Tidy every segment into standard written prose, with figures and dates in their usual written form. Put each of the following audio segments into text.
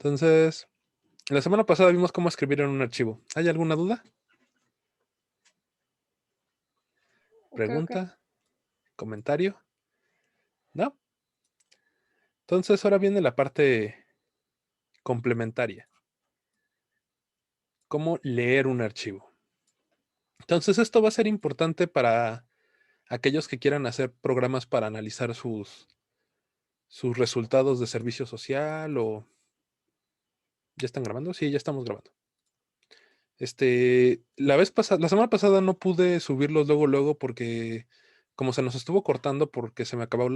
Entonces, la semana pasada vimos cómo escribir en un archivo. ¿Hay alguna duda? Ok. ¿Pregunta? ¿Comentario? ¿No? Entonces, ahora viene la parte complementaria. ¿Cómo leer un archivo? Entonces, esto va a ser importante para aquellos que quieran hacer programas para analizar sus resultados de servicio social o... ¿Ya están grabando? Sí, ya estamos grabando. La semana pasada no pude subirlos luego porque como se nos estuvo cortando porque se me acabaron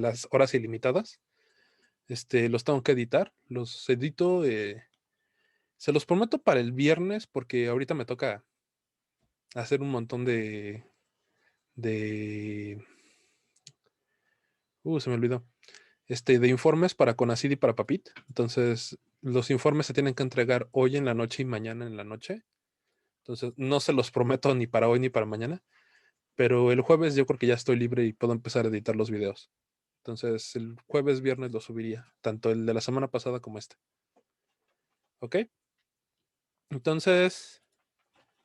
las horas ilimitadas, los tengo que editar, los edito, se los prometo para el viernes porque ahorita me toca hacer un montón de, se me olvidó, de informes para Conacid y para Papit. Entonces, los informes se tienen que entregar hoy en la noche y mañana en la noche. Entonces, no se los prometo ni para hoy ni para mañana. Pero el jueves yo creo que ya estoy libre y puedo empezar a editar los videos. Entonces, el jueves, viernes lo subiría, tanto el de la semana pasada como este. ¿Ok? Entonces,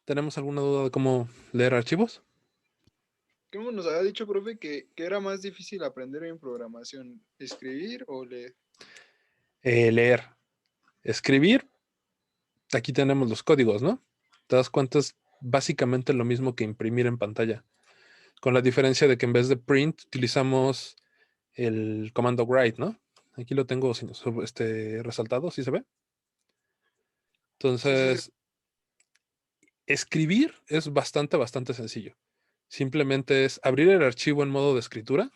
¿tenemos alguna duda de cómo leer archivos? ¿Cómo nos había dicho, profe, que era más difícil aprender en programación? ¿Escribir o leer? Leer. Escribir, aquí tenemos los códigos, ¿no? Te das cuenta, es básicamente lo mismo que imprimir en pantalla, con la diferencia de que en vez de print utilizamos el comando write, ¿no? Aquí lo tengo resaltado, ¿sí se ve? Sí, sí, sí. Entonces, escribir es bastante sencillo. Simplemente es abrir el archivo en modo de escritura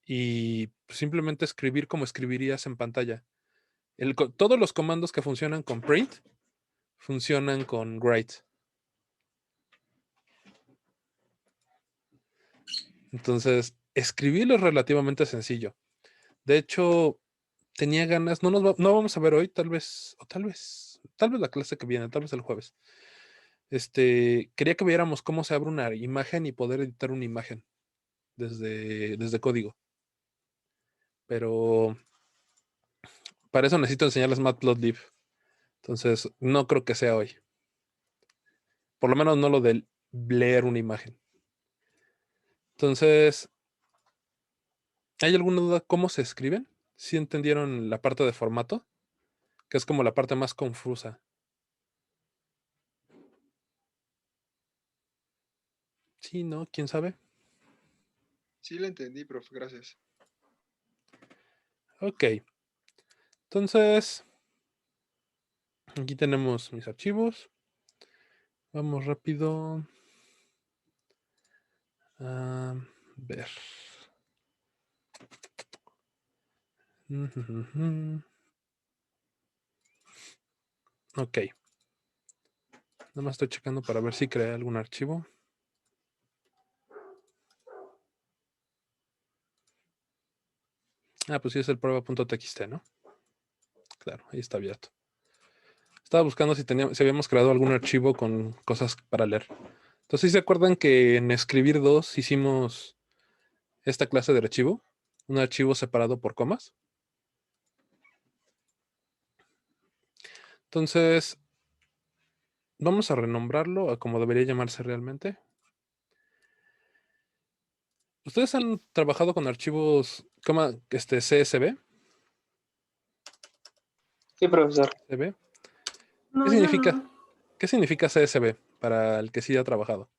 y simplemente escribir como escribirías en pantalla. Todos los comandos que funcionan con print funcionan con write. Entonces, escribirlo es relativamente sencillo. De hecho, tenía ganas, no vamos a ver hoy, tal vez la clase que viene, tal vez el jueves. Quería que viéramos cómo se abre una imagen y poder editar una imagen desde código. Pero para eso necesito enseñarles Matplotlib. Entonces, no creo que sea hoy. Por lo menos no lo de leer una imagen. Entonces, ¿hay alguna duda cómo se escriben? ¿Sí entendieron la parte de formato? Que es como la parte más confusa. Sí, ¿no? ¿Quién sabe? Sí, le entendí, profe, gracias. Ok. Entonces, aquí tenemos mis archivos. Vamos rápido a ver. Ok. Nada más estoy checando para ver si creé algún archivo. Ah, pues sí es el prueba.txt, ¿no? Claro, ahí está abierto. Estaba buscando si habíamos creado algún archivo con cosas para leer. Entonces, ¿sí se acuerdan que en escribir 2 hicimos esta clase de archivo? Un archivo separado por comas. Entonces, vamos a renombrarlo a como debería llamarse realmente. ¿Ustedes han trabajado con archivos CSV? Sí, profesor. ¿CSV? ¿Qué No, yo significa? no. ¿Qué significa CSV para el que sí ha trabajado?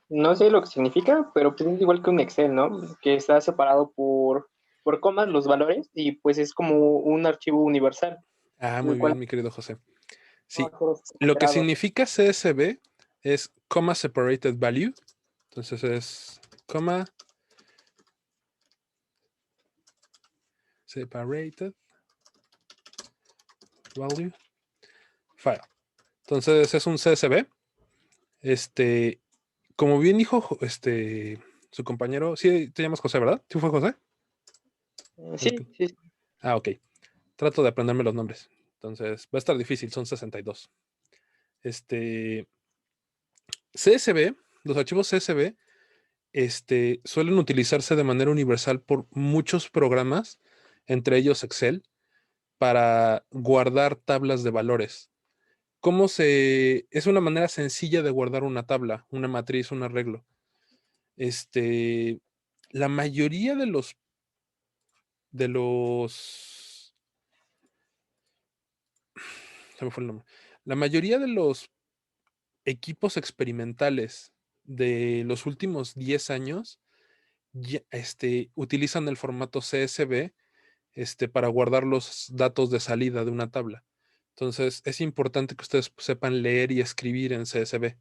No sé lo que significa, pero pues es igual que un Excel, ¿no? Que está separado por comas los valores y pues es como un archivo universal, Ah, el muy cual bien, mi querido José. no va Sí, a ser lo que alterado. significa CSV es comma separated value. Entonces es comma separated value file. Entonces es un CSV. Como bien dijo su compañero, sí te llamas José, ¿verdad? ¿Sí fue José? Sí, sí, sí. Ah, ok. Trato de aprenderme los nombres. Entonces va a estar difícil, son 62. CSV, los archivos CSV, suelen utilizarse de manera universal por muchos programas entre ellos Excel, para guardar tablas de valores. Es una manera sencilla de guardar una tabla, una matriz, un arreglo. La mayoría de los se me fue el nombre. La mayoría de los equipos experimentales de los últimos 10 años utilizan el formato CSV para guardar los datos de salida de una tabla. Entonces, es importante que ustedes sepan leer y escribir en CSV.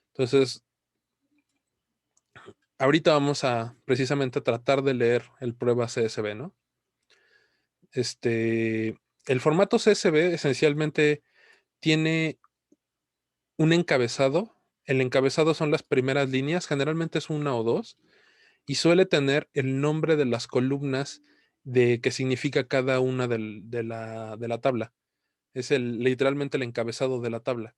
Entonces, ahorita vamos a precisamente tratar de leer el prueba CSV, ¿no? El formato CSV esencialmente tiene un encabezado. El encabezado son las primeras líneas, generalmente es una o dos, y suele tener el nombre de las columnas de que significa cada una de la tabla. Es literalmente el encabezado de la tabla.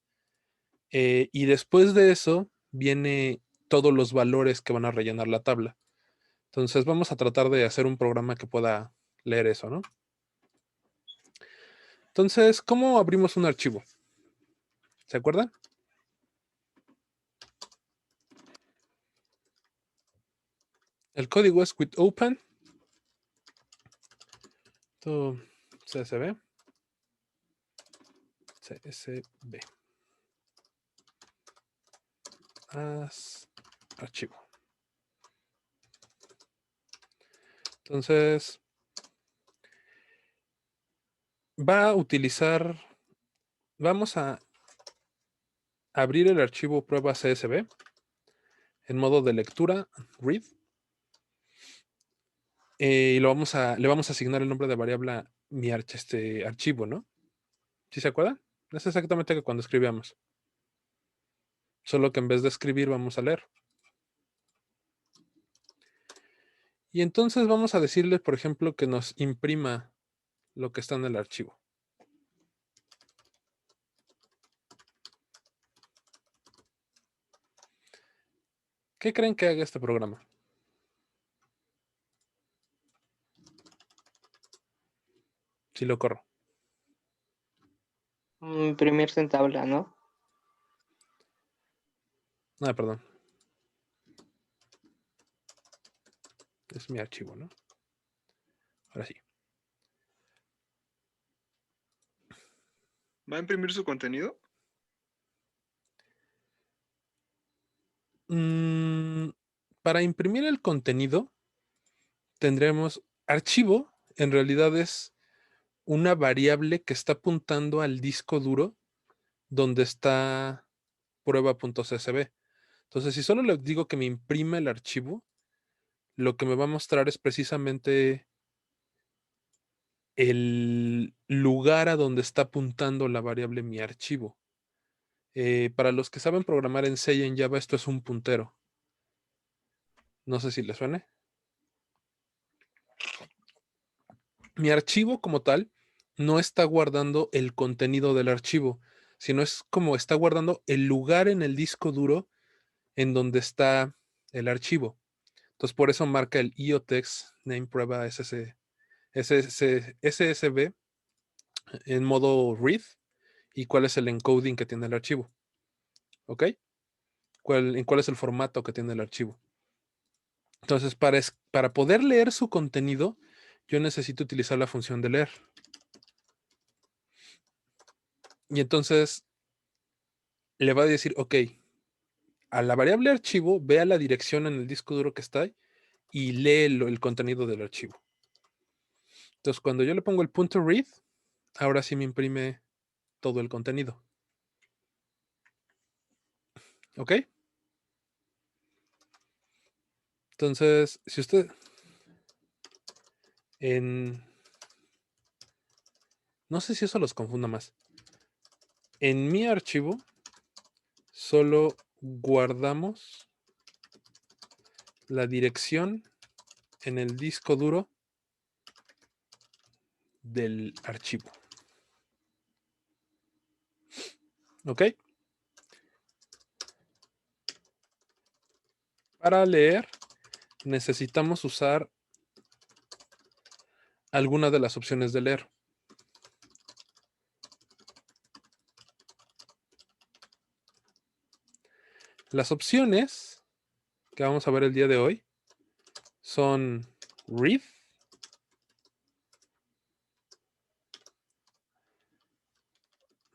Y después de eso viene todos los valores que van a rellenar la tabla. Entonces vamos a tratar de hacer un programa que pueda leer eso, ¿no? Entonces, ¿cómo abrimos un archivo? ¿Se acuerdan? El código es with open. CSV. CSV. As archivo. Entonces, vamos a abrir el archivo prueba CSV en modo de lectura, read, y le vamos a asignar el nombre de variable mi archivo, ¿no? ¿Sí se acuerdan? Es exactamente que cuando escribíamos. Solo que en vez de escribir vamos a leer. Y entonces vamos a decirle, por ejemplo, que nos imprima lo que está en el archivo. ¿Qué creen que haga este programa? Si lo corro. Imprimirse en tabla, ¿no? Ah, perdón. Es mi archivo, ¿no? Ahora sí. ¿Va a imprimir su contenido? Para imprimir el contenido, tendremos archivo, en realidad es una variable que está apuntando al disco duro donde está prueba.csv. Entonces, si solo le digo que me imprima el archivo, lo que me va a mostrar es precisamente el lugar a donde está apuntando la variable mi archivo. Para los que saben programar en C y en Java, esto es un puntero. No sé si les suene. Mi archivo como tal no está guardando el contenido del archivo, sino es como está guardando el lugar en el disco duro en donde está el archivo. Entonces, por eso marca el IOTeX name prueba SSB en modo read y cuál es el encoding que tiene el archivo. ¿Ok? ¿Cuál es el formato que tiene el archivo? Entonces, para poder leer su contenido, yo necesito utilizar la función de leer. Y entonces le va a decir, ok, a la variable archivo, vea la dirección en el disco duro que está ahí y lee el contenido del archivo. Entonces, cuando yo le pongo el punto read, ahora sí me imprime todo el contenido. ¿Ok? Entonces, si usted no sé si eso los confunda más. En mi archivo solo guardamos la dirección en el disco duro del archivo. ¿Ok? Para leer necesitamos usar alguna de las opciones de leer. Las opciones que vamos a ver el día de hoy son read,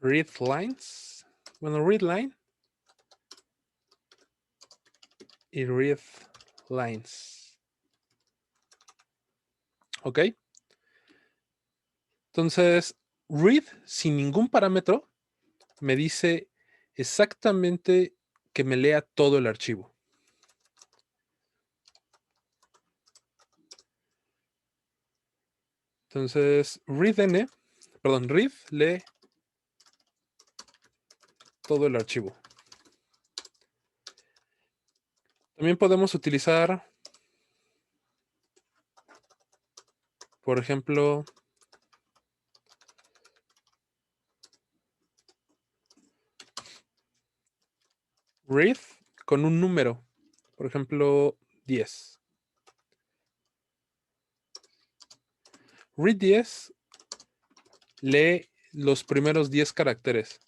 read lines, bueno, read line y read lines. ¿Ok? Entonces, read sin ningún parámetro me dice exactamente que me lea todo el archivo. Entonces, readn, perdón, read lee todo el archivo. También podemos utilizar, por ejemplo, read con un número, por ejemplo, 10. Read 10 lee los primeros 10 caracteres.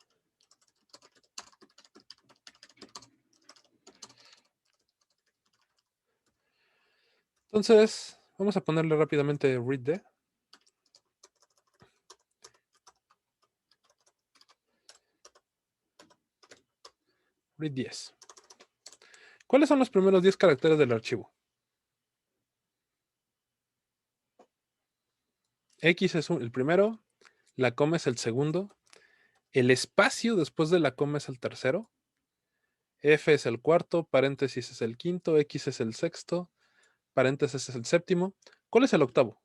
Entonces, vamos a ponerle rápidamente read D. Read 10. ¿Cuáles son los primeros 10 caracteres del archivo? X es el primero, la coma es el segundo, el espacio después de la coma es el tercero, F es el cuarto, paréntesis es el quinto, X es el sexto, paréntesis es el séptimo. ¿Cuál es el octavo?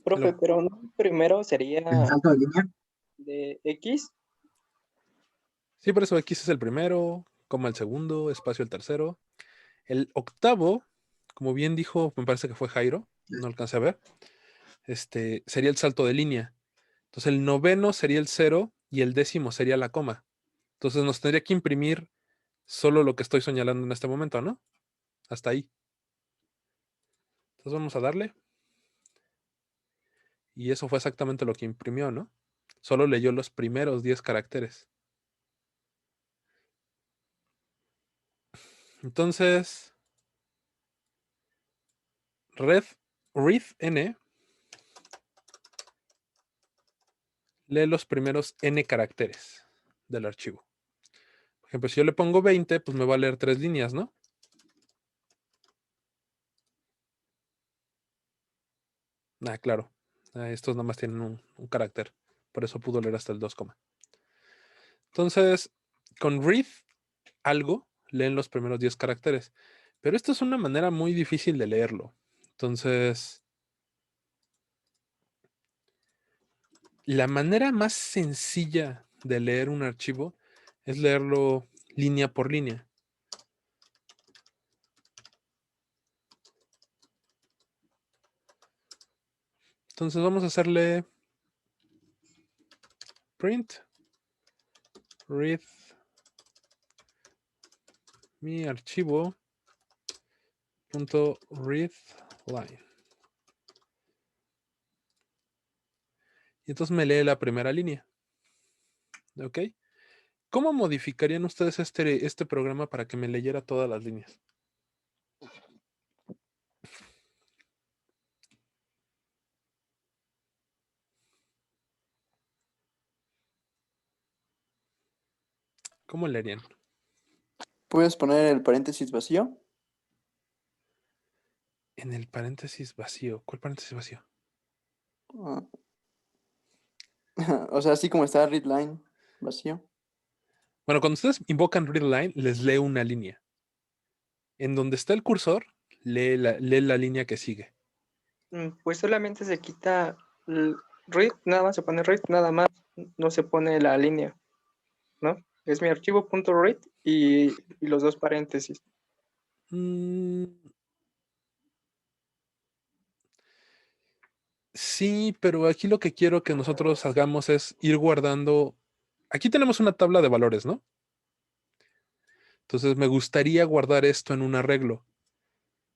Profe, pero no primero ¿El sería salto de línea? de X. Sí, por eso X es el primero, coma el segundo, espacio el tercero. El octavo, como bien dijo, me parece que fue Jairo, no alcancé a ver, sería el salto de línea. Entonces el noveno sería el cero y el décimo sería la coma. Entonces nos tendría que imprimir solo lo que estoy señalando en este momento, ¿no? Hasta ahí. Entonces vamos a darle. Y eso fue exactamente lo que imprimió, ¿no? Solo leyó los primeros 10 caracteres. Entonces, readn lee los primeros n caracteres del archivo. Por ejemplo, si yo le pongo 20, pues me va a leer 3 líneas, ¿no? Ah, claro. Estos nada más tienen un carácter. Por eso pudo leer hasta el 2, entonces, con read algo, leen los primeros 10 caracteres. Pero esto es una manera muy difícil de leerlo. Entonces, la manera más sencilla de leer un archivo es leerlo línea por línea. Entonces vamos a hacerle print read mi archivo punto read line. Y entonces me lee la primera línea. ¿Ok? ¿Cómo modificarían ustedes este programa para que me leyera todas las líneas? ¿Cómo leerían? ¿Puedes poner el paréntesis vacío? En el paréntesis vacío. ¿Cuál paréntesis vacío? Ah. O sea, así como está readline vacío. Bueno, cuando ustedes invocan readline, les lee una línea. En donde está el cursor, lee la línea que sigue. Pues solamente se quita el read, nada más se pone read, nada más, no se pone la línea, ¿no? Es mi archivo .read y los dos paréntesis. Sí, pero aquí lo que quiero que nosotros hagamos es ir guardando. Aquí tenemos una tabla de valores, ¿no? Entonces me gustaría guardar esto en un arreglo.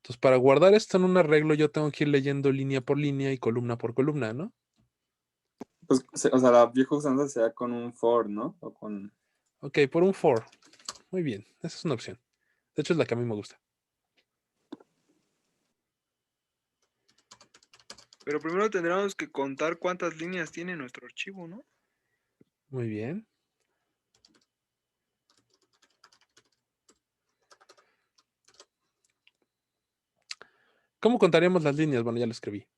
Entonces, para guardar esto en un arreglo, yo tengo que ir leyendo línea por línea y columna por columna, ¿no? Pues, o sea, la vieja usanza sea con un for, ¿no? O con... Ok, por un for. Muy bien, esa es una opción. De hecho, es la que a mí me gusta. Pero primero tendríamos que contar cuántas líneas tiene nuestro archivo, ¿no? Muy bien. ¿Cómo contaríamos las líneas? Bueno, ya lo escribí.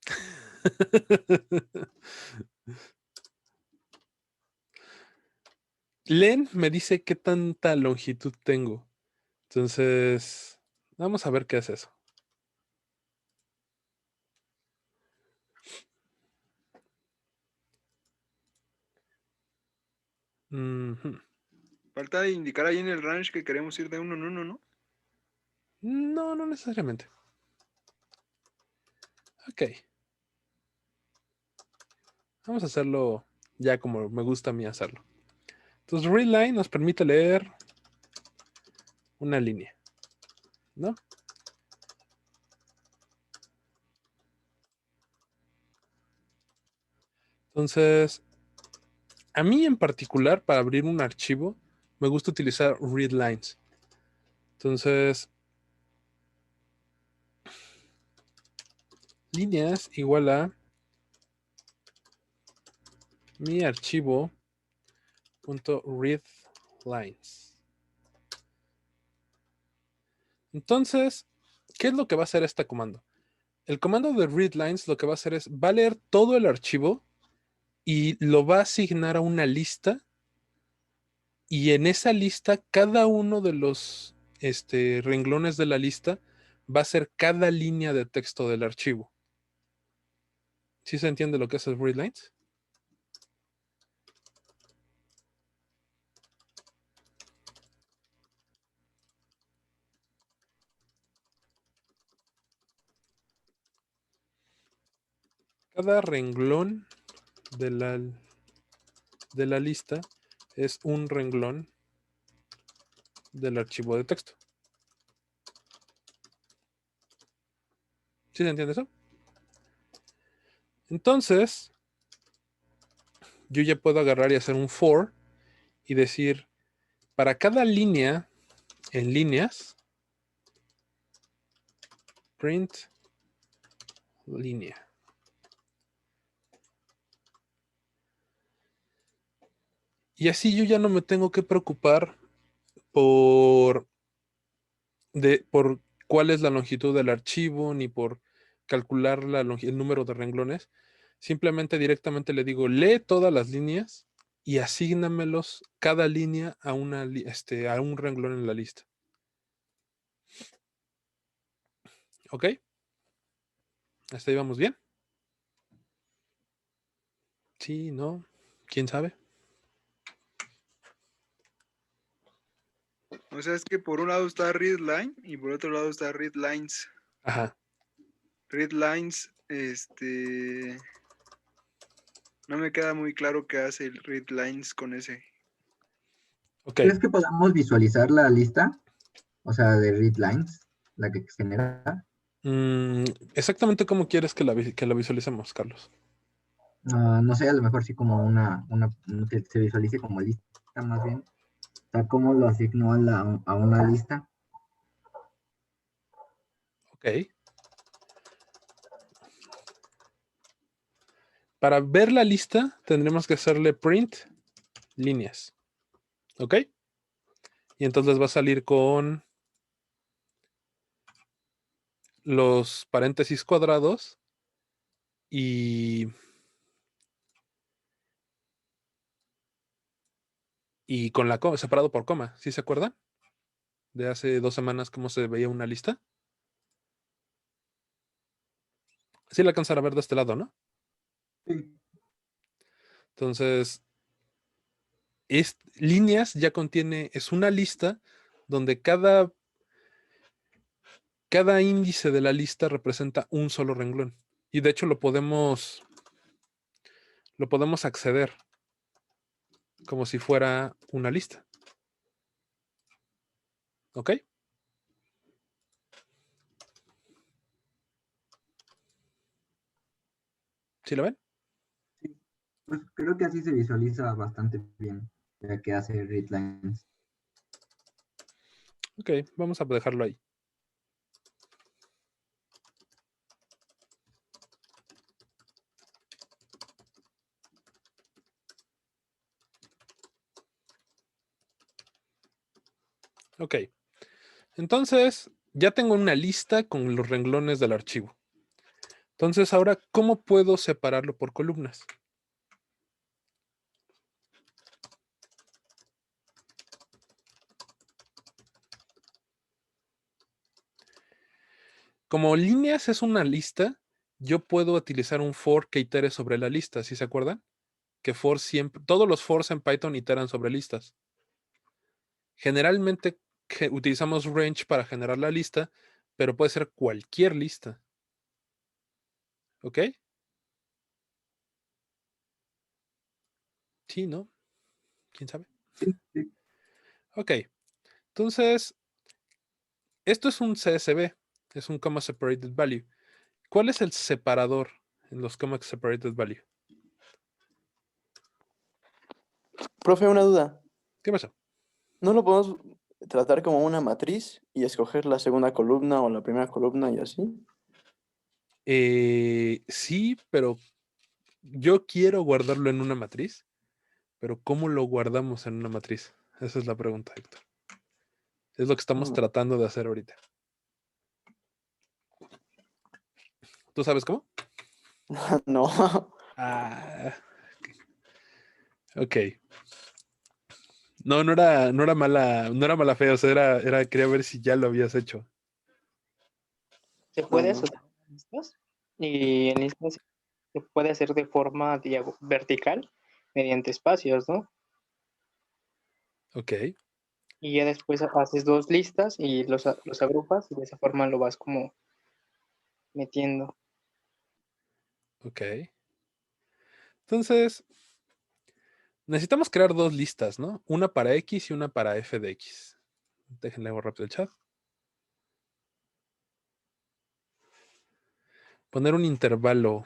Len me dice qué tanta longitud tengo. Entonces, vamos a ver qué es eso. Ujú. Falta indicar ahí en el range que queremos ir de uno en uno, ¿no? No, no necesariamente. Ok. Vamos a hacerlo ya como me gusta a mí hacerlo. Entonces, readline nos permite leer una línea, ¿no? Entonces, a mí en particular, para abrir un archivo, me gusta utilizar readlines. Entonces, líneas igual a mi archivo punto readlines. Entonces, ¿qué es lo que va a hacer este comando? El comando de readlines lo que va a hacer es, va a leer todo el archivo y lo va a asignar a una lista, y en esa lista cada uno de los renglones de la lista va a ser cada línea de texto del archivo. ¿Sí se entiende lo que es el readlines? Cada renglón de la lista es un renglón del archivo de texto. ¿Sí se entiende eso? Entonces, yo ya puedo agarrar y hacer un for y decir, para cada línea en líneas, print línea. Y así yo ya no me tengo que preocupar por cuál es la longitud del archivo, ni por calcular el número de renglones. Simplemente directamente le digo, lee todas las líneas y asígnamelos cada línea a a un renglón en la lista. ¿Ok? ¿Hasta ahí vamos bien? Sí, no, quién sabe. O sea, es que por un lado está readline y por otro lado está readlines. Ajá. Readlines, no me queda muy claro qué hace el readlines con ese. Ok. ¿Crees que podamos visualizar la lista? O sea, de read lines, la que genera. Exactamente cómo quieres que la visualicemos, Carlos. No sé, a lo mejor sí como que se visualice como lista más bien. O sea, cómo lo asigno a una lista. Ok. Para ver la lista, tendremos que hacerle print líneas. ¿Ok? Y entonces va a salir con los paréntesis cuadrados y con la coma, separado por coma. ¿Sí se acuerdan? De hace 2 semanas cómo se veía una lista. Sí la alcanzan a ver de este lado, ¿no? Sí. Entonces, líneas ya contiene, es una lista donde cada índice de la lista representa un solo renglón. Y de hecho lo podemos acceder como si fuera una lista. ¿Ok? ¿Sí lo ven? Pues creo que así se visualiza bastante bien, ya que hace readlines. Ok, vamos a dejarlo ahí. Ok, entonces ya tengo una lista con los renglones del archivo. Entonces ahora, ¿cómo puedo separarlo por columnas? Como líneas es una lista, yo puedo utilizar un for que itere sobre la lista, ¿sí se acuerdan? Que for siempre, todos los fors en Python iteran sobre listas. Generalmente utilizamos range para generar la lista, pero puede ser cualquier lista. ¿Ok? Sí, ¿no? ¿Quién sabe? Sí, sí. Ok, entonces, esto es un CSV, es un comma separated value. ¿Cuál es el separador en los comma separated value? Profe, una duda. ¿Qué pasa? ¿No lo podemos tratar como una matriz y escoger la segunda columna o la primera columna y así? Sí, pero yo quiero guardarlo en una matriz, pero ¿cómo lo guardamos en una matriz? Esa es la pregunta, Héctor. Es lo que estamos tratando de hacer ahorita. ¿Tú sabes cómo? No. Ah, ok. No, no era mala fe, o sea, quería ver si ya lo habías hecho. Se puede No. asociar listas y en listas se puede hacer de forma vertical mediante espacios, ¿no? Ok, Y ya después haces dos listas y los agrupas y de esa forma lo vas como metiendo. ok. Entonces, necesitamos crear dos listas, ¿no? Una para X y una para f de X. Déjenle algo rápido el chat. Poner un intervalo.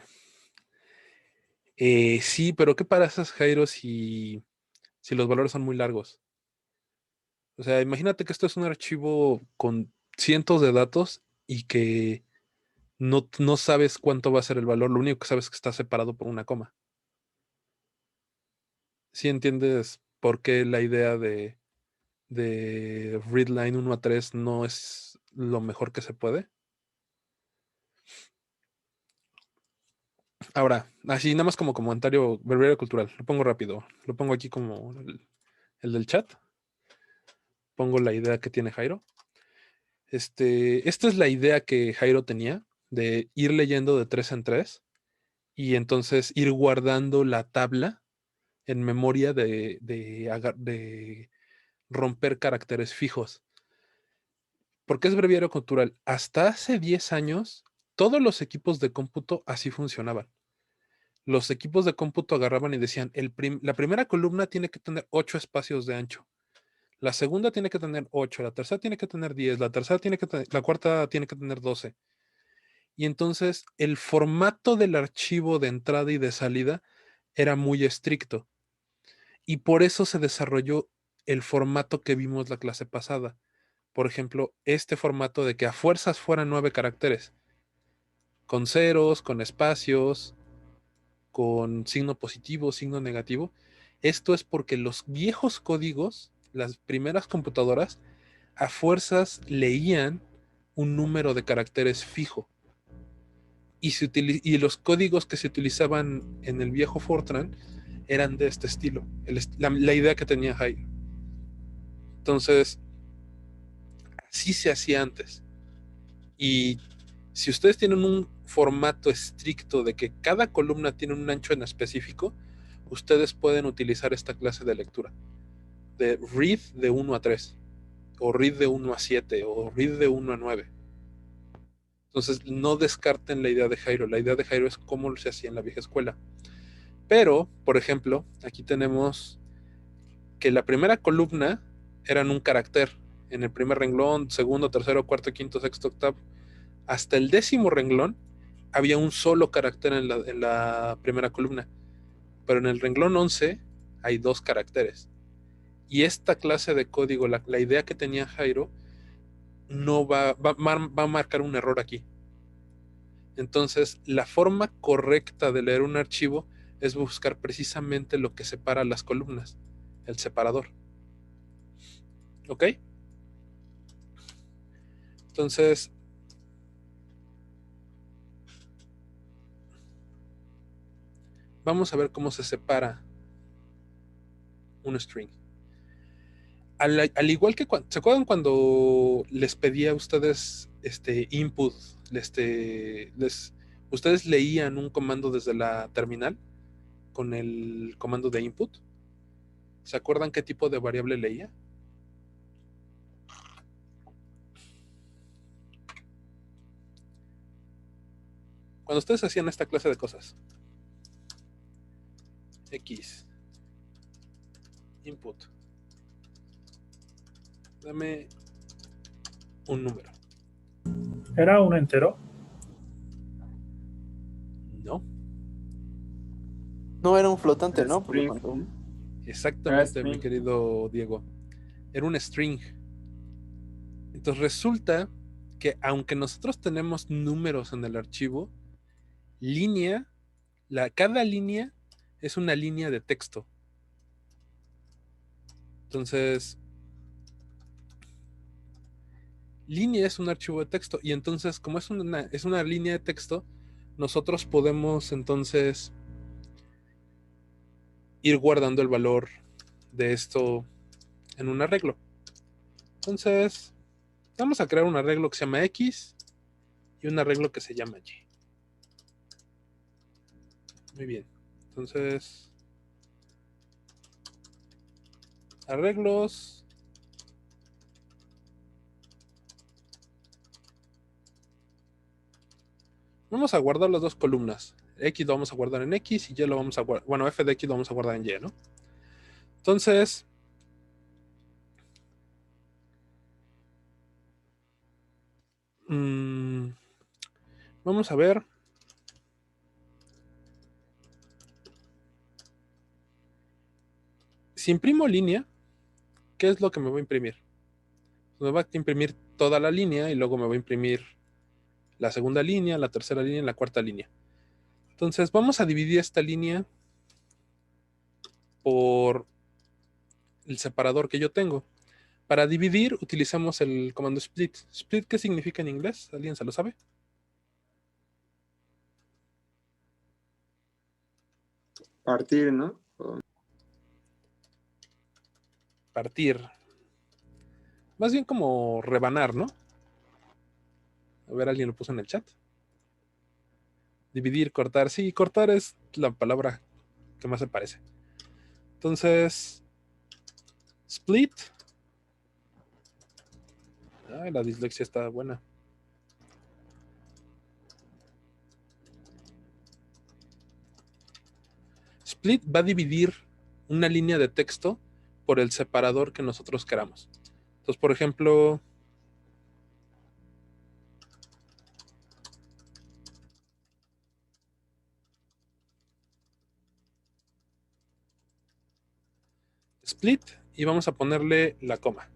Sí, pero ¿qué pasas, Jairo, si los valores son muy largos? O sea, imagínate que esto es un archivo con cientos de datos y que no sabes cuánto va a ser el valor, lo único que sabes es que está separado por una coma. ¿Sí entiendes por qué la idea de readline 1 a 3 no es lo mejor que se puede? Ahora, así nada más como comentario verbal cultural, lo pongo rápido, lo pongo aquí como el del chat, pongo la idea que tiene Jairo. Esta es la idea que Jairo tenía de ir leyendo de 3 en 3 y entonces ir guardando la tabla en memoria de romper caracteres fijos. Porque es breviario cultural. Hasta hace 10 años, todos los equipos de cómputo así funcionaban. Los equipos de cómputo agarraban y decían, la primera columna tiene que tener 8 espacios de ancho. La segunda tiene que tener 8, la tercera tiene que tener 10, la cuarta tiene que tener 12. Y entonces el formato del archivo de entrada y de salida era muy estricto. Y por eso se desarrolló el formato que vimos la clase pasada. Por ejemplo, este formato de que a fuerzas fueran 9 caracteres, con ceros, con espacios, con signo positivo, signo negativo. Esto es porque los viejos códigos, las primeras computadoras, a fuerzas leían un número de caracteres fijo. Y los códigos que se utilizaban en el viejo Fortran eran de este estilo, la idea que tenía Jairo. Entonces, así se hacía antes. Y si ustedes tienen un formato estricto de que cada columna tiene un ancho en específico, ustedes pueden utilizar esta clase de lectura. De read de 1 a 3, o read de 1 a 7, o read de 1 a 9. Entonces, no descarten la idea de Jairo. La idea de Jairo es cómo se hacía en la vieja escuela. Pero, por ejemplo, aquí tenemos que la primera columna eran un carácter. En el primer renglón, segundo, tercero, cuarto, quinto, sexto, octavo. Hasta el 10º renglón había un solo carácter en la primera columna, pero en el renglón 11 hay 2 caracteres. Y esta clase de código, la idea que tenía Jairo, no va a marcar un error aquí. Entonces, la forma correcta de leer un archivo es buscar precisamente lo que separa las columnas, el separador. ¿Ok? Entonces, vamos a ver cómo se separa un string. Al igual que ¿se acuerdan cuando les pedía a ustedes input? Ustedes leían un comando desde la terminal con el comando de input. ¿Se acuerdan qué tipo de variable leía? Cuando ustedes hacían esta clase de cosas, X, input, dame un número. ¿Era un entero? No, No era un flotante, El ¿no? Porque string, cuando... ¿no? exactamente, mi string. querido Diego. Era un string. Entonces resulta que aunque nosotros tenemos números en el archivo, cada línea es una línea de texto. Entonces, línea es un archivo de texto y entonces como es una línea de texto, nosotros podemos entonces ir guardando el valor de esto en un arreglo. Entonces, vamos a crear un arreglo que se llama X y un arreglo que se llama Y. Muy bien. Entonces, arreglos. Vamos a guardar las 2 columnas. X lo vamos a guardar en X y Y lo vamos a guardar. Bueno, F de X lo vamos a guardar en Y, ¿no? Entonces, vamos a ver. Si imprimo línea, ¿qué es lo que me va a imprimir? Me va a imprimir toda la línea y luego me va a imprimir la segunda línea, la tercera línea y la cuarta línea. Entonces, vamos a dividir esta línea por el separador que yo tengo. Para dividir utilizamos el comando split. ¿Split qué significa en inglés? ¿Alguien se lo sabe? Partir, ¿no? Partir. Más bien como rebanar, ¿no? A ver, alguien lo puso en el chat. Dividir, cortar. Sí, cortar es la palabra que más se parece. Entonces, split. Ay, la dislexia está buena. Split va a dividir una línea de texto por el separador que nosotros queramos. Entonces, por ejemplo, split y vamos a ponerle la coma.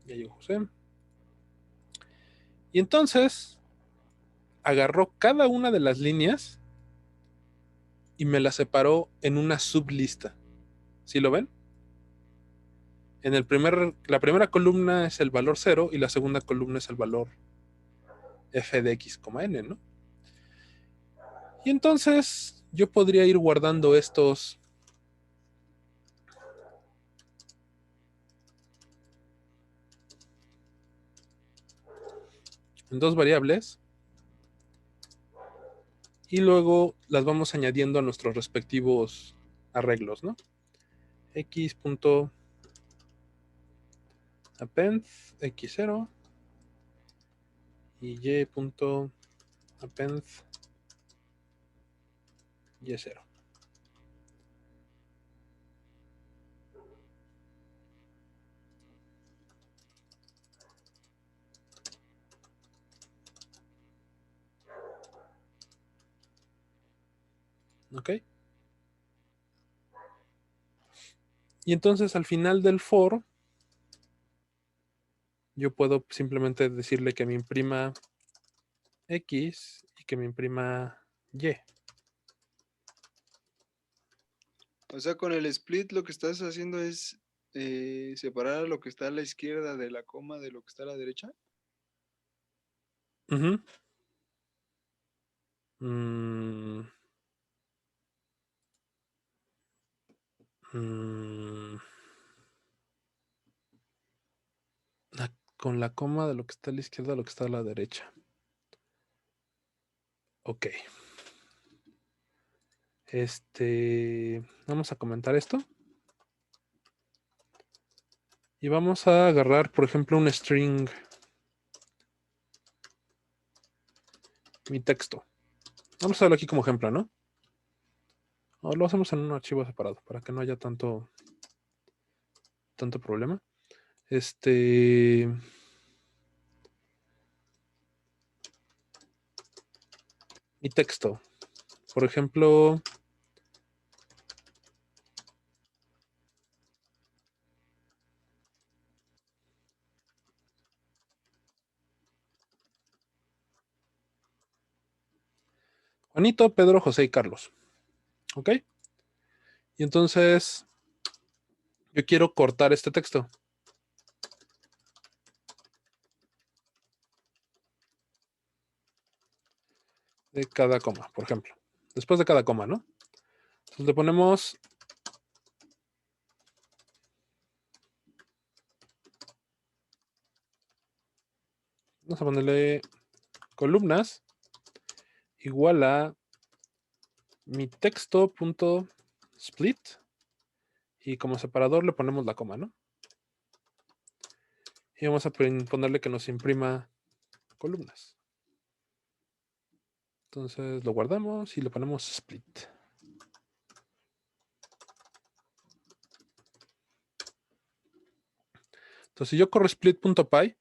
Ya llegó José. Y entonces agarró cada una de las líneas y me las separó en una sublista. ¿Sí lo ven? La primera columna es el valor 0 y la segunda columna es el valor f de x, n, ¿no? Y entonces yo podría ir guardando estos en 2 variables y luego las vamos añadiendo a nuestros respectivos arreglos, ¿no? x.append x0 y y.append y0. ¿Ok? Y entonces al final del for, yo puedo simplemente decirle que me imprima X y que me imprima Y. O sea, con el split lo que estás haciendo es separar lo que está a la izquierda de la coma de lo que está a la derecha. Ujú. Mm. Mm. Con la coma de lo que está a la izquierda a lo que está a la derecha. Ok. Vamos a comentar esto. Y vamos a agarrar, por ejemplo, un string. Mi texto. Vamos a hacerlo aquí como ejemplo, ¿no? O lo hacemos en un archivo separado para que no haya tanto problema. Mi texto. Por ejemplo, Juanito, Pedro, José y Carlos. ¿Ok? Y entonces yo quiero cortar este texto. De cada coma, por ejemplo. Después de cada coma, ¿no? Entonces le ponemos vamos a ponerle columnas igual a mi texto.split y como separador le ponemos la coma, ¿no? Y vamos a ponerle que nos imprima columnas. Entonces lo guardamos y le ponemos split. Entonces si yo corro split.py,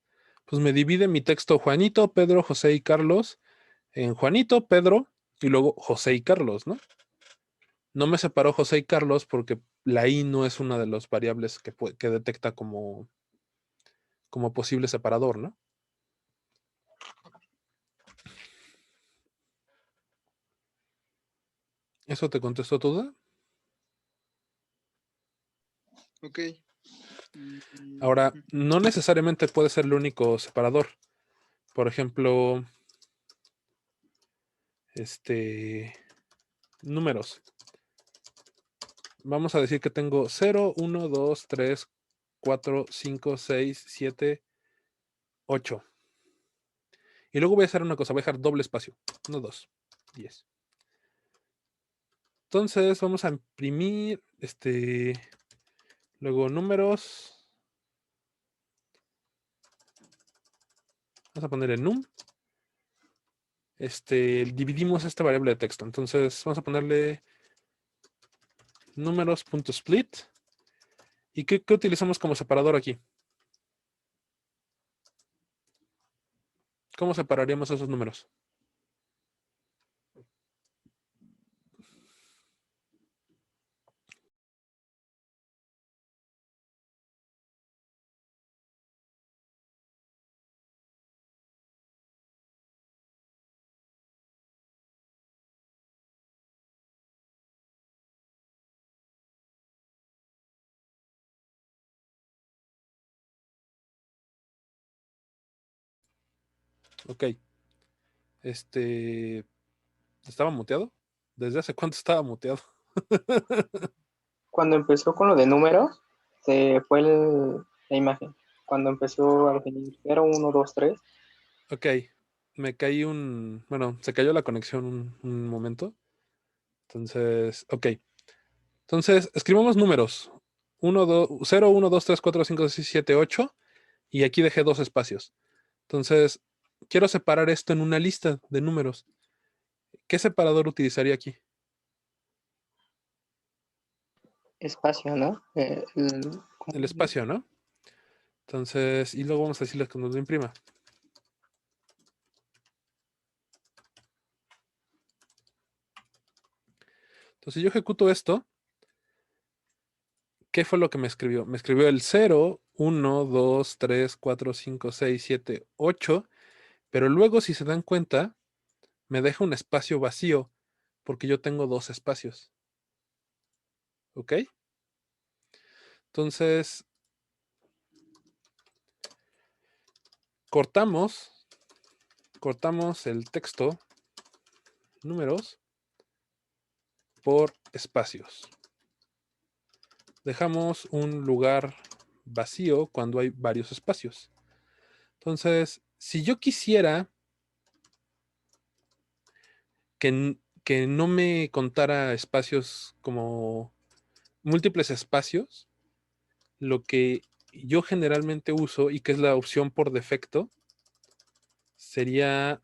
pues me divide mi texto Juanito, Pedro, José y Carlos en Juanito, Pedro y luego José y Carlos, ¿no? No me separó José y Carlos porque la i no es una de las variables que detecta como posible separador, ¿no? ¿Eso te contestó tu duda? Ok. Ahora, no necesariamente puede ser el único separador. Por ejemplo, números. Vamos a decir que tengo 0, 1, 2, 3, 4, 5, 6, 7, 8. Y luego voy a hacer una cosa, voy a dejar doble espacio. 1, 2, 10. Entonces vamos a imprimir luego números. Vamos a poner el num. Dividimos esta variable de texto. Entonces vamos a ponerle números.split. ¿Y qué utilizamos como separador aquí? ¿Cómo separaríamos esos números? Ok. ¿Estaba muteado? ¿Desde hace cuánto estaba muteado? Cuando empezó con lo de números, se fue la imagen. Cuando empezó a definir 0, 1, 2, 3. Ok. Me caí bueno, se cayó la conexión un momento. Entonces, ok. Entonces, escribamos números. 1, 2, 0, 1, 2, 3, 4, 5, 6, 7, 8. Y aquí dejé 2 espacios. Entonces, quiero separar esto en una lista de números. ¿Qué separador utilizaría aquí? Espacio, ¿no? El espacio, ¿no? Entonces, y luego vamos a decirle que nos lo imprima. Entonces yo ejecuto esto. ¿Qué fue lo que me escribió? Me escribió el 0, 1, 2, 3, 4, 5, 6, 7, 8. Pero luego, si se dan cuenta, me deja un espacio vacío porque yo tengo dos espacios. ¿Ok? Entonces, cortamos el texto, números, por espacios. Dejamos un lugar vacío cuando hay varios espacios. Entonces, si yo quisiera que no me contara espacios como múltiples espacios, lo que yo generalmente uso y que es la opción por defecto sería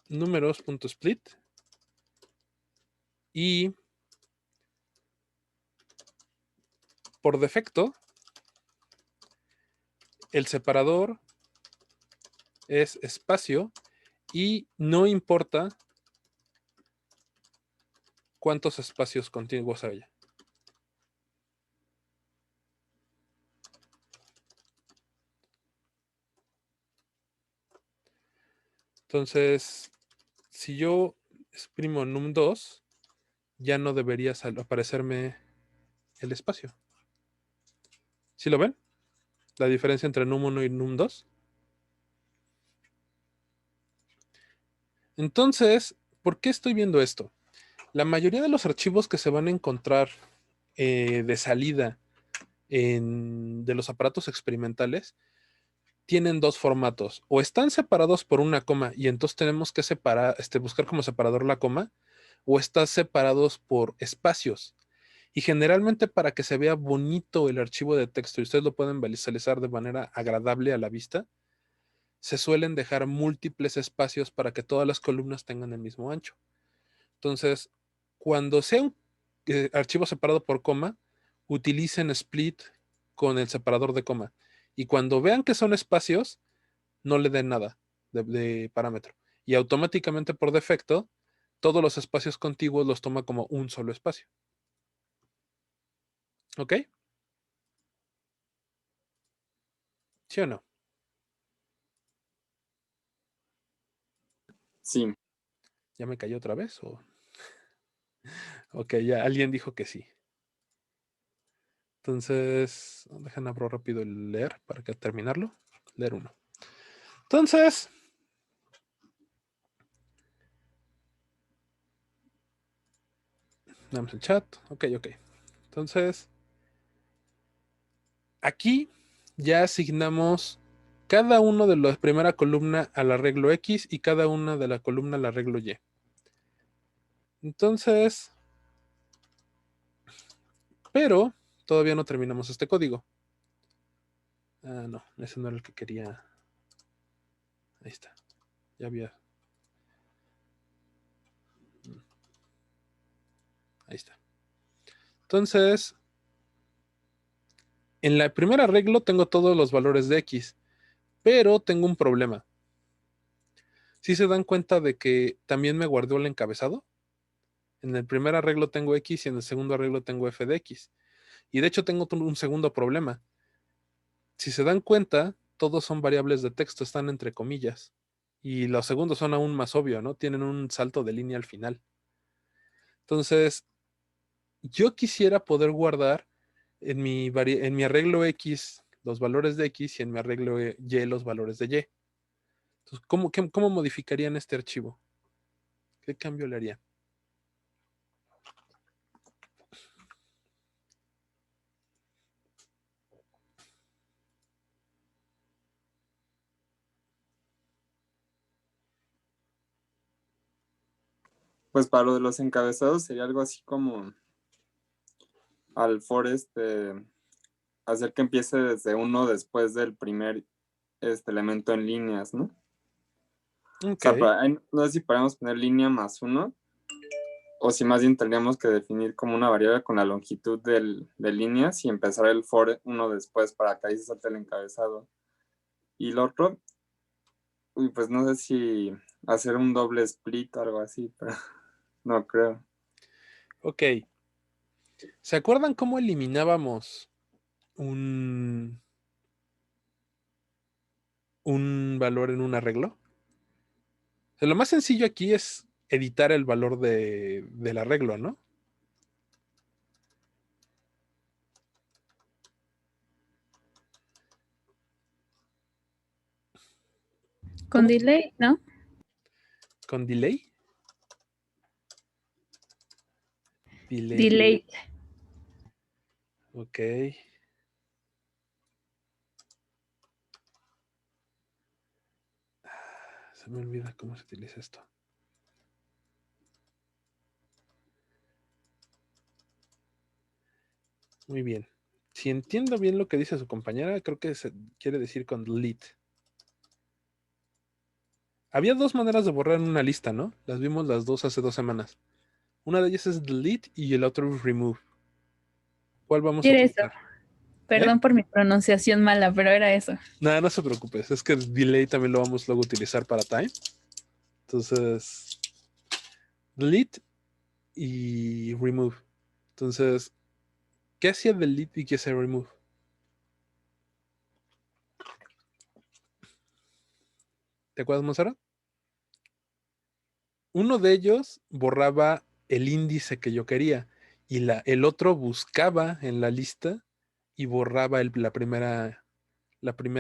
números.split y por defecto el separador es espacio y no importa cuántos espacios contiguos haya. Entonces, si yo exprimo num2, ya no debería aparecerme el espacio. ¿Sí lo ven? La diferencia entre num1 y num2. Entonces, ¿por qué estoy viendo esto? La mayoría de los archivos que se van a encontrar de salida de los aparatos experimentales tienen dos formatos. O están separados por una coma y entonces tenemos que buscar como separador la coma, o están separados por espacios. Y generalmente para que se vea bonito el archivo de texto y ustedes lo pueden visualizar de manera agradable a la vista, se suelen dejar múltiples espacios para que todas las columnas tengan el mismo ancho. Entonces, cuando sea un archivo separado por coma, utilicen split con el separador de coma. Y cuando vean que son espacios, no le den nada de parámetro. Y automáticamente por defecto, todos los espacios contiguos los toma como un solo espacio. ¿Ok? ¿Sí o no? Sí. ¿Ya me cayó otra vez? Ok, ya alguien dijo que sí. Entonces, dejen abro rápido el leer para que terminarlo. Leer 1. Entonces, damos el chat. Ok. Entonces, aquí ya asignamos cada uno de la primera columna al arreglo X y cada una de la columna al arreglo Y. Entonces, pero todavía no terminamos este código. Ah, no, ese no era el que quería. Ahí está. Ya había. Ahí está. Entonces, en el primer arreglo tengo todos los valores de X, pero tengo un problema. ¿Sí se dan cuenta de que también me guardó el encabezado? En el primer arreglo tengo X y en el segundo arreglo tengo f de X. Y de hecho tengo un segundo problema. Si se dan cuenta, todos son variables de texto, están entre comillas. Y los segundos son aún más obvio, ¿no? Tienen un salto de línea al final. Entonces, yo quisiera poder guardar en mi arreglo X los valores de X y en mi arreglo Y los valores de Y. Entonces, ¿cómo modificarían este archivo? ¿Qué cambio le harían? Pues para lo de los encabezados sería algo así como al for hacer que empiece desde 1 después del primer elemento en líneas, ¿no? Ok. O sea, no sé si podemos poner línea más 1 o si más bien tendríamos que definir como una variable con la longitud de líneas y empezar el for 1 después para que ahí se salte el encabezado. Y lo otro, pues no sé si hacer un doble split o algo así, pero no creo. Ok. ¿Se acuerdan cómo eliminábamos un valor en un arreglo? O sea, lo más sencillo aquí es editar el valor del arreglo, ¿no? Con delay, ¿no? ¿Con delay? Delay. Ok. Se me olvida cómo se utiliza esto. Muy bien. Si entiendo bien lo que dice su compañera, creo que se quiere decir con delete. Había dos maneras de borrar en una lista, ¿no? Las vimos las dos hace 2 semanas. Una de ellas es delete y el otro es remove. ¿Cuál vamos a Era eso. utilizar? Perdón por mi pronunciación mala, pero era eso. Nada, no se preocupes. Es que el delay también lo vamos luego a utilizar para time. Entonces, delete y remove. Entonces, ¿qué hacía delete y qué hacía remove? ¿Te acuerdas, Monserrat? Uno de ellos borraba el índice que yo quería y el otro buscaba en la lista y borraba la primera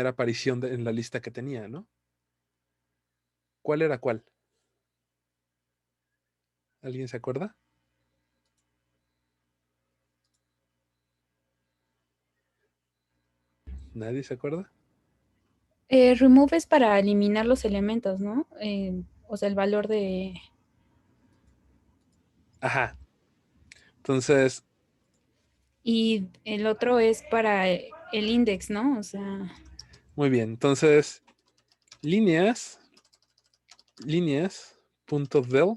aparición en la lista que tenía, ¿no? ¿Cuál era cuál? ¿Alguien se acuerda? ¿Nadie se acuerda? Remove es para eliminar los elementos, ¿no? O sea, el valor de... Ajá. Entonces, Y el otro es para el index, ¿no? O sea... muy bien. Entonces, líneas, punto del.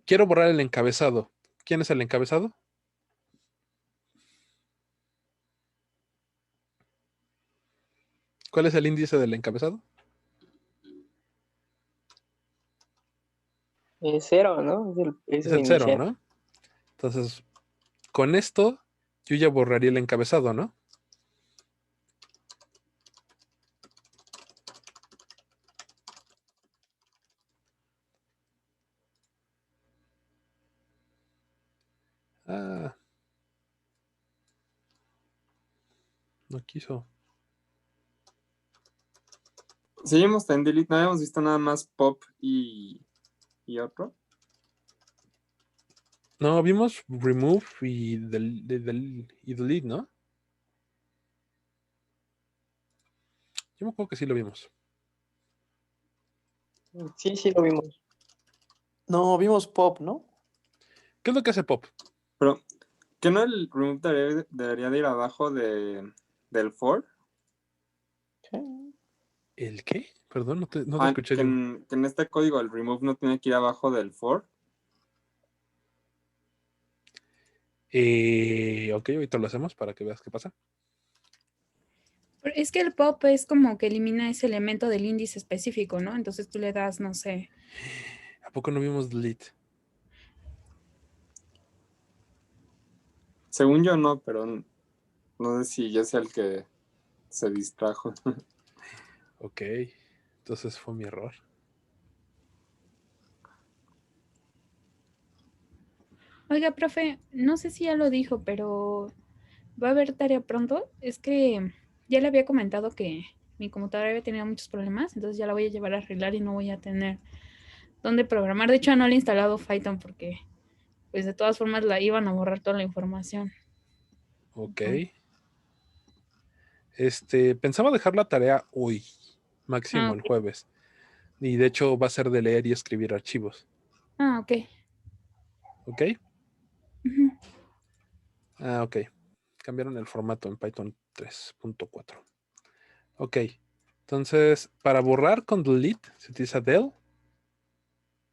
Quiero borrar el encabezado. ¿Quién es el encabezado? ¿Cuál es el índice del encabezado? Es 0, ¿no? Es Es el el 0, inicial. ¿no? Entonces, con esto, yo ya borraría el encabezado, ¿no? Ah, no quiso. Seguimos en delete, no habíamos visto nada más pop y otro. No, vimos remove y delete, ¿no? Yo me acuerdo que sí lo vimos. Sí, sí lo vimos. No, vimos pop, ¿no? ¿Qué es lo que hace pop? Pero, ¿que no el remove debería de ir abajo del for? Sí. ¿El qué? Perdón, no te escuché. Que en este código el remove no tiene que ir abajo del for. Ok, ahorita lo hacemos para que veas qué pasa. Es que el pop es como que elimina ese elemento del índice específico, ¿no? Entonces tú le das, no sé. ¿A poco no vimos delete? Según yo no, pero no sé si yo sea el que se distrajo. Ok, entonces fue mi error. Oiga, profe, no sé si ya lo dijo, pero va a haber tarea pronto. Es que ya le había comentado que mi computadora había tenido muchos problemas, entonces ya la voy a llevar a arreglar y no voy a tener dónde programar. De hecho, no le he instalado Python porque, pues de todas formas, la iban a borrar toda la información. Ok. Pensaba dejar la tarea hoy, máximo el Ok. jueves. Y de hecho va a ser de leer y escribir archivos. Ok. ¿Ok? Uh-huh. Ah, ok. Cambiaron el formato en Python 3.4. Ok. Entonces, para borrar con delete se utiliza del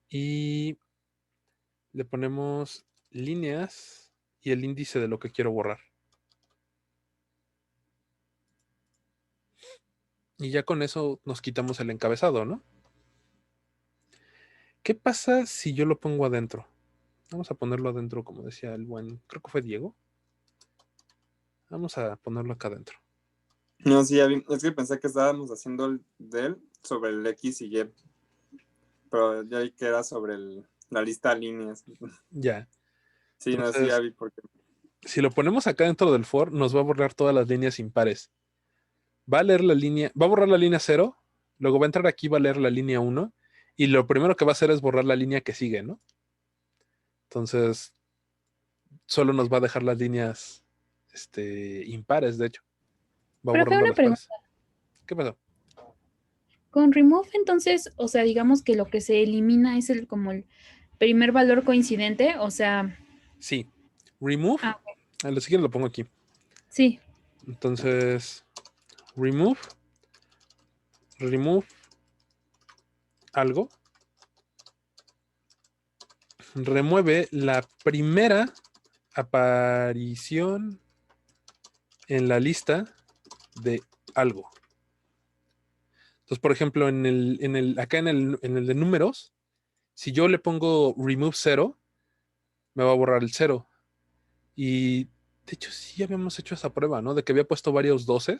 y le ponemos líneas y el índice de lo que quiero borrar. Y ya con eso nos quitamos el encabezado, ¿no? ¿Qué pasa si yo lo pongo adentro? Vamos a ponerlo adentro, como decía el buen, creo que fue Diego. Vamos a ponerlo acá adentro. No, sí, es que pensé que estábamos haciendo el del sobre el X y Y, pero ya vi que era sobre la lista de líneas. Ya. Sí, no, sí, ya Entonces, vi porque... si lo ponemos acá dentro del for, nos va a borrar todas las líneas impares. Va a leer la línea, va a borrar la línea 0, luego va a entrar aquí, va a leer la línea 1, y lo primero que va a hacer es borrar la línea que sigue, ¿no? Entonces, solo nos va a dejar las líneas impares, de hecho. Va Profe, borrando una las pregunta. pares. ¿Qué pasó? Con remove, entonces, o sea, digamos que lo que se elimina es como el primer valor coincidente, o sea, Sí. Remove. ah, Lo siguiente lo pongo aquí. sí, Entonces, remove algo. Remueve la primera aparición en la lista de algo. Entonces, por ejemplo, acá en el de números, si yo le pongo remove 0, me va a borrar el 0. Y de hecho, sí habíamos hecho esa prueba, ¿no? De que había puesto varios 12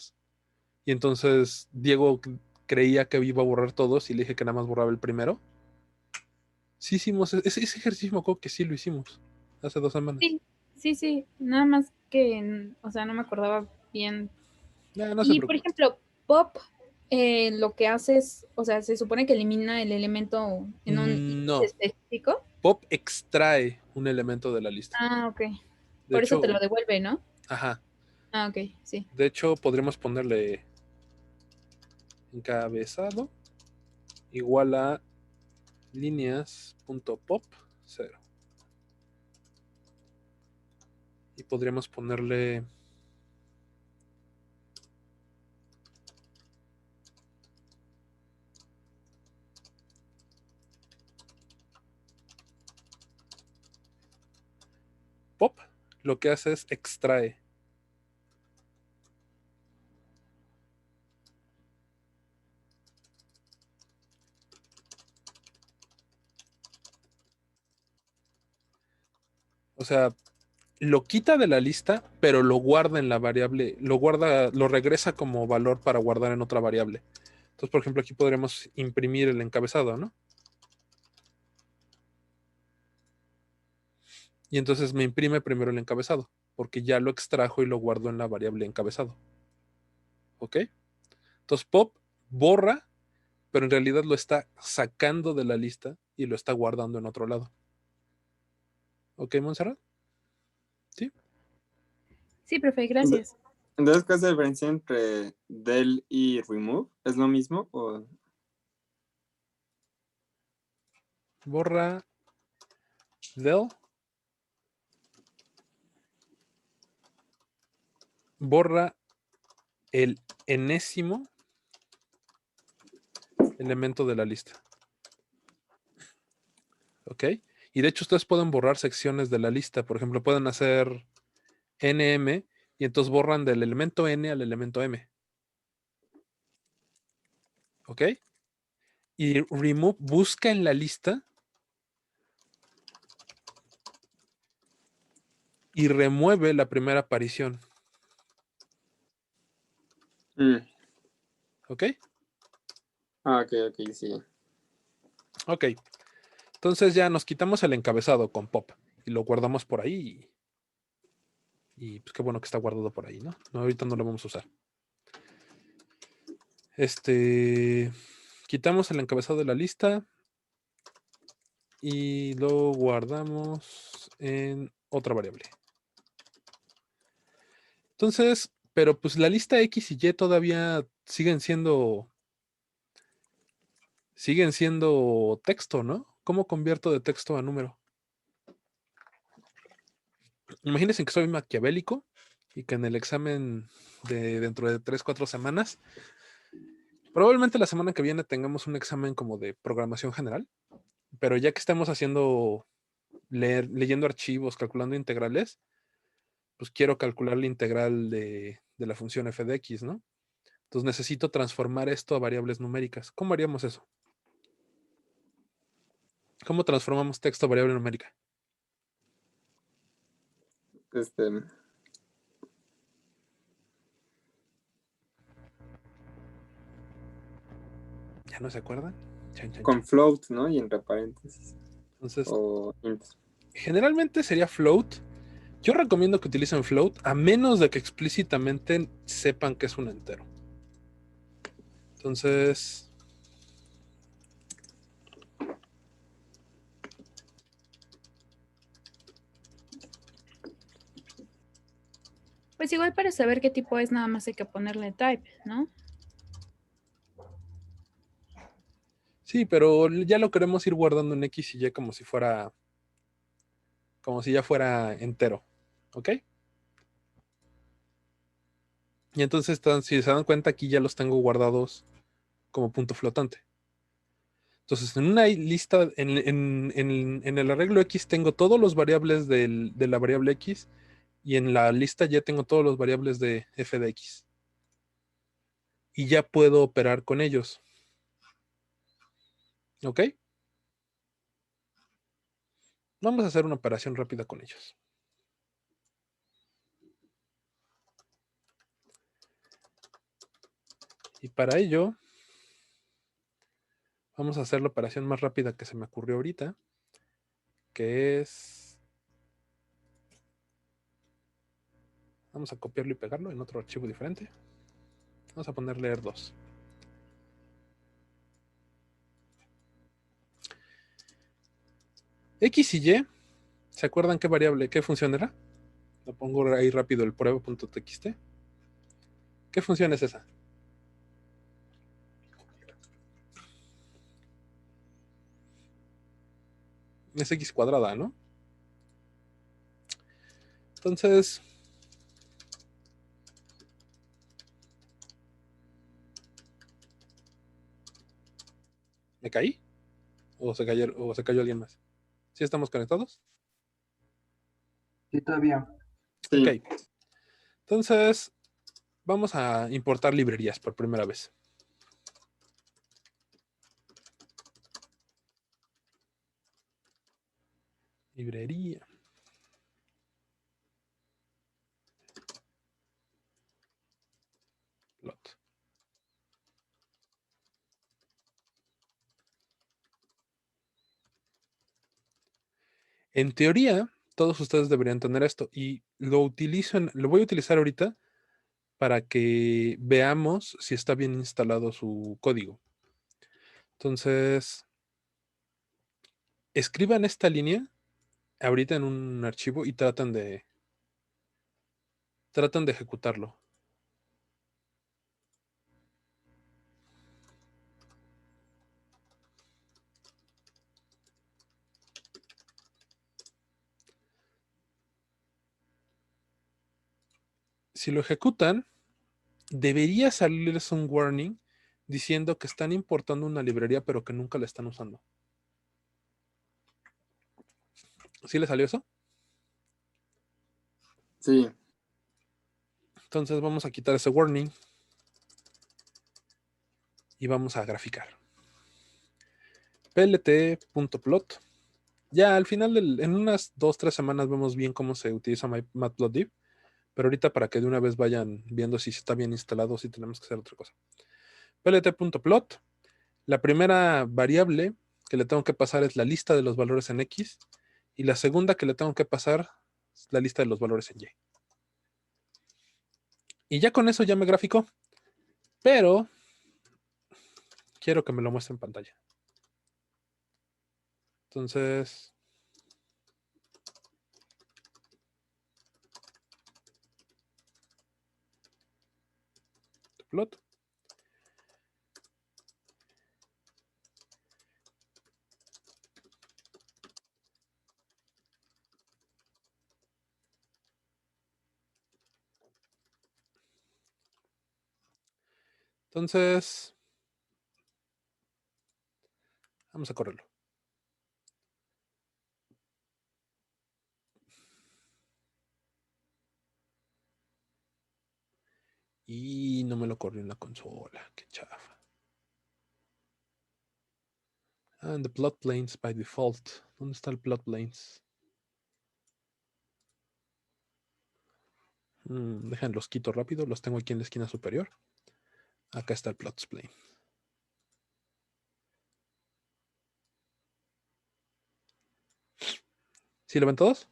y entonces Diego creía que iba a borrar todos y le dije que nada más borraba el primero. Sí hicimos ese ejercicio, me acuerdo que sí lo hicimos hace 2 semanas. sí, nada más que, o sea, no me acordaba bien. No se Y, por preocupe. ejemplo, pop, lo que hace es, o sea, se supone que elimina el elemento en un índice No, específico. pop extrae un elemento de la lista. Ah, ok. De Por eso te hecho, lo devuelve, ¿no? ajá. Ah, ok, sí. De hecho, podríamos ponerle encabezado igual a líneas.pop 0. Y podríamos ponerle pop, lo que hace es extrae. O sea, lo quita de la lista, pero lo guarda en la variable, lo regresa como valor para guardar en otra variable. Entonces, por ejemplo, aquí podríamos imprimir el encabezado, ¿no? Y entonces me imprime primero el encabezado, porque ya lo extrajo y lo guardo en la variable encabezado. ¿Ok? Entonces, pop borra, pero en realidad lo está sacando de la lista y lo está guardando en otro lado. ¿Ok, Montserrat? ¿Sí? Sí, profe, gracias. Entonces, ¿qué es la diferencia entre del y remove? ¿Es lo mismo? ¿O? Borra del. Borra el enésimo elemento de la lista. ¿Ok? Y de hecho ustedes pueden borrar secciones de la lista. Por ejemplo, pueden hacer nm y entonces borran del elemento n al elemento m. ¿Ok? Y remove busca en la lista y remueve la primera aparición. ¿Ok? Ok, sí. Ok. Entonces ya nos quitamos el encabezado con pop y lo guardamos por ahí. Y pues qué bueno que está guardado por ahí, ¿no? Ahorita no lo vamos a usar. Quitamos el encabezado de la lista y lo guardamos en otra variable. Entonces, pero pues la lista X y Y todavía siguen siendo texto, ¿no? ¿Cómo convierto de texto a número? Imagínense que soy maquiavélico y que en el examen de dentro de 3, 4 semanas, probablemente la semana que viene tengamos un examen como de programación general, pero ya que estamos leyendo archivos, calculando integrales, pues quiero calcular la integral de la función f de x, ¿no? Entonces necesito transformar esto a variables numéricas. ¿Cómo haríamos eso? ¿Cómo transformamos texto a variable numérica? Este, ¿Ya no se acuerdan? Chan, chan, con chan. float, ¿no? Y entre paréntesis. Entonces, O int. generalmente sería float. Yo recomiendo que utilicen float a menos de que explícitamente sepan que es un entero. Entonces, Pues igual para saber qué tipo es, nada más hay que ponerle type, ¿no? sí, pero ya lo queremos ir guardando en X y Y como si ya fuera entero. ¿Ok? Y entonces, si se dan cuenta, aquí ya los tengo guardados como punto flotante. Entonces, en una lista, en el arreglo X tengo todos los variables de la variable X y en la lista Y tengo todos los variables de f de X. Y ya puedo operar con ellos. ¿Ok? Vamos a hacer una operación rápida con ellos. Y para ello, vamos a hacer la operación más rápida que se me ocurrió ahorita, que es... Vamos a copiarlo y pegarlo en otro archivo diferente. Vamos a ponerle ER2. X y Y, ¿se acuerdan qué variable, qué función era? Lo pongo ahí rápido el prueba.txt. ¿Qué función es esa? Es X cuadrada, ¿no? Entonces, ¿me caí? ¿O se cayó alguien más? ¿Sí estamos conectados? Sí, todavía. Sí. Ok. Entonces, vamos a importar librerías por primera vez. Librería. Plot. En teoría, todos ustedes deberían tener esto y lo voy a utilizar ahorita para que veamos si está bien instalado su código. Entonces, escriban esta línea ahorita en un archivo y tratan de ejecutarlo. Si lo ejecutan, debería salirles un warning diciendo que están importando una librería pero que nunca la están usando. ¿Sí le salió eso? Sí. Entonces vamos a quitar ese warning y vamos a graficar. plt.plot. Ya al final, en unas 2-3 semanas vemos bien cómo se utiliza Matplotlib, pero ahorita para que de una vez vayan viendo si está bien instalado o si tenemos que hacer otra cosa. plt.plot. La primera variable que le tengo que pasar es la lista de los valores en X y la segunda que le tengo que pasar es la lista de los valores en Y. Y ya con eso ya me graficó, pero quiero que me lo muestre en pantalla. Entonces, plot. Entonces, vamos a correrlo. Y no me lo corrió en la consola. Qué chafa. And the plot planes by default. ¿Dónde está el plot planes? Dejen, los quito rápido. Los tengo aquí en la esquina superior. Acá está el plot plane. ¿Sí lo ven todos?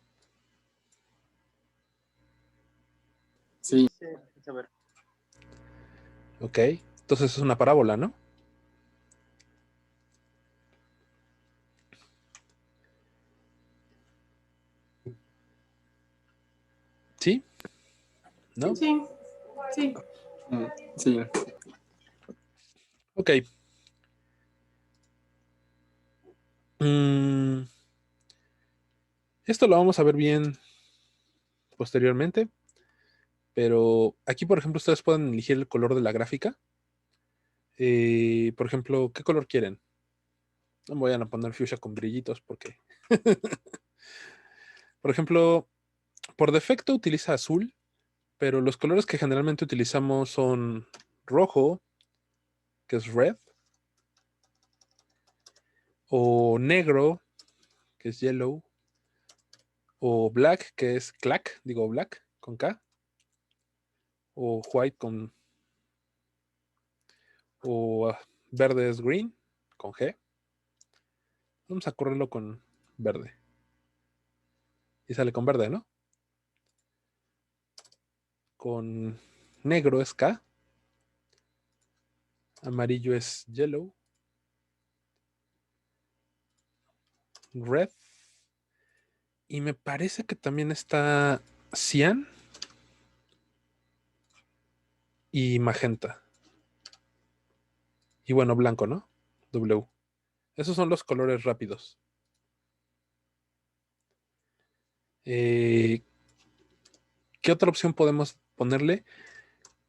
Sí, Sí, a ver. Ok. Entonces es una parábola, ¿no? ¿Sí? ¿No? Sí, sí. sí. Ok. Esto lo vamos a ver bien posteriormente. Pero aquí, por ejemplo, ustedes pueden elegir el color de la gráfica. Por ejemplo, ¿qué color quieren? No me voy a poner fuchsia con brillitos porque... Por ejemplo, por defecto utiliza azul, pero los colores que generalmente utilizamos son rojo, que es red, o negro, que es yellow, o black, que es clack, digo black, con K, o white con... o verde es green, con G. Vamos a correrlo con verde. Y sale con verde, ¿no? Con negro es K, amarillo es yellow, red, y me parece que también está cian y magenta. Y bueno, blanco, ¿no? W. Esos son los colores rápidos. ¿Qué otra opción podemos ponerle?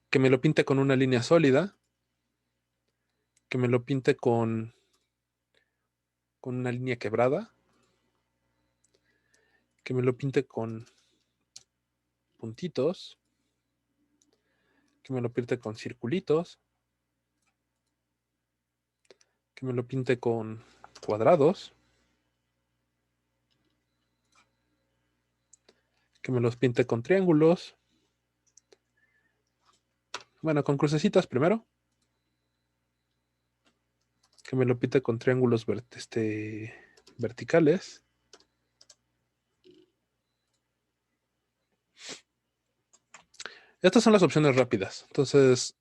Que me lo pinte con una línea sólida, que me lo pinte con una línea quebrada, que me lo pinte con puntitos, que me lo pinte con circulitos, que me lo pinte con cuadrados, que me los pinte con triángulos, bueno, con crucecitas primero, que me lo pinte con triángulos verticales. Estas son las opciones rápidas. Entonces,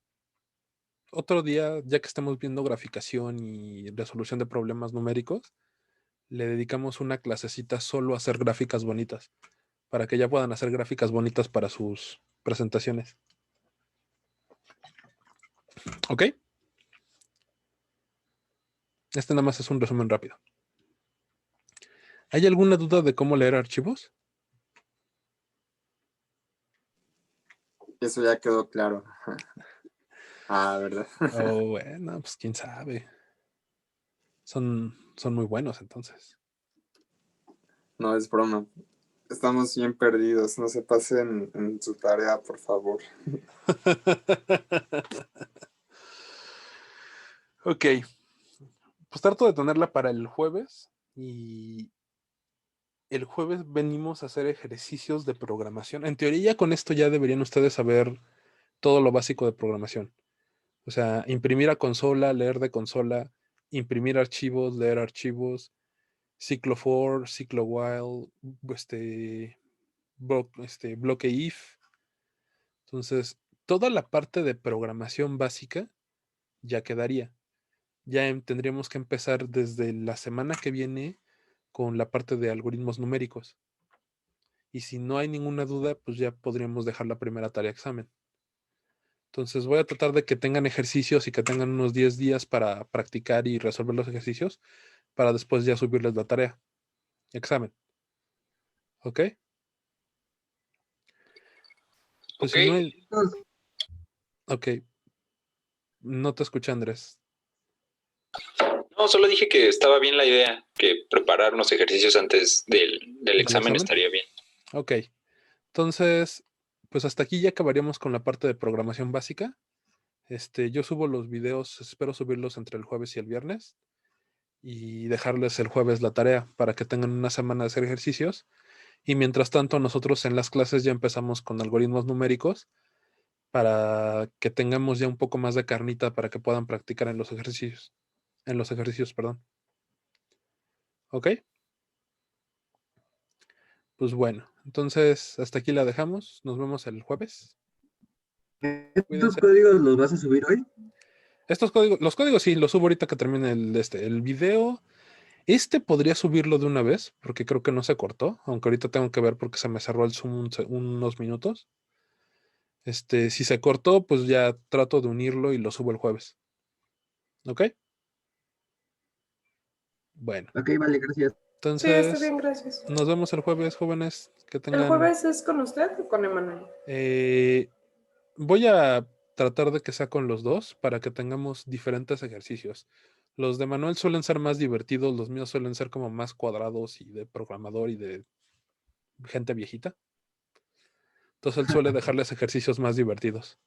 otro día, ya que estemos viendo graficación y resolución de problemas numéricos, le dedicamos una clasecita solo a hacer gráficas bonitas, para que ya puedan hacer gráficas bonitas para sus presentaciones. ¿Ok? Este nada más es un resumen rápido. ¿Hay alguna duda de cómo leer archivos? Eso ya quedó claro. ¿Verdad? Oh, bueno, pues quién sabe. Son muy buenos entonces. No es broma. Estamos bien perdidos. No se pasen en su tarea, por favor. Ok. Pues trato de tenerla para el jueves y el jueves venimos a hacer ejercicios de programación. En teoría, con esto ya deberían ustedes saber todo lo básico de programación. O sea, imprimir a consola, leer de consola, imprimir archivos, leer archivos, ciclo for, ciclo while, bloque if. Entonces, toda la parte de programación básica ya quedaría. Ya tendríamos que empezar desde la semana que viene con la parte de algoritmos numéricos. Y si no hay ninguna duda, pues ya podríamos dejar la primera tarea examen. Entonces voy a tratar de que tengan ejercicios y que tengan unos 10 días para practicar y resolver los ejercicios para después ya subirles la tarea. Examen. ¿Ok? Pues Ok. si no hay... Ok. No te escuché, Andrés. No, solo dije que estaba bien la idea, que preparar unos ejercicios antes del examen estaría bien. Ok. Entonces, pues hasta aquí ya acabaríamos con la parte de programación básica. Yo subo los videos, espero subirlos entre el jueves y el viernes y dejarles el jueves la tarea para que tengan una semana de hacer ejercicios. Y mientras tanto, nosotros en las clases ya empezamos con algoritmos numéricos para que tengamos ya un poco más de carnita para que puedan practicar en los ejercicios. Perdón. ¿Ok? Pues bueno, entonces hasta aquí la dejamos. Nos vemos el jueves. ¿Estos Cuídense. códigos los vas a subir hoy? Los códigos sí, los subo ahorita que termine el video. Podría subirlo de una vez, porque creo que no se cortó, aunque ahorita tengo que ver porque se me cerró el Zoom unos minutos. Si se cortó, pues ya trato de unirlo y lo subo el jueves. ¿Ok? Bueno, Ok, vale, gracias. Sí, está entonces bien, gracias. nos vemos el jueves, jóvenes. Que ¿El tengan. jueves es con usted o con Emanuel? Voy a tratar de que sea con los dos para que tengamos diferentes ejercicios. Los de Manuel suelen ser más divertidos, los míos suelen ser como más cuadrados y de programador y de gente viejita. Entonces él suele dejarles ejercicios más divertidos.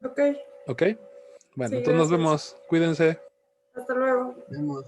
Ok, ¿Ok? Bueno, Sí, entonces nos gracias. vemos. Cuídense. hasta luego. Nos vemos.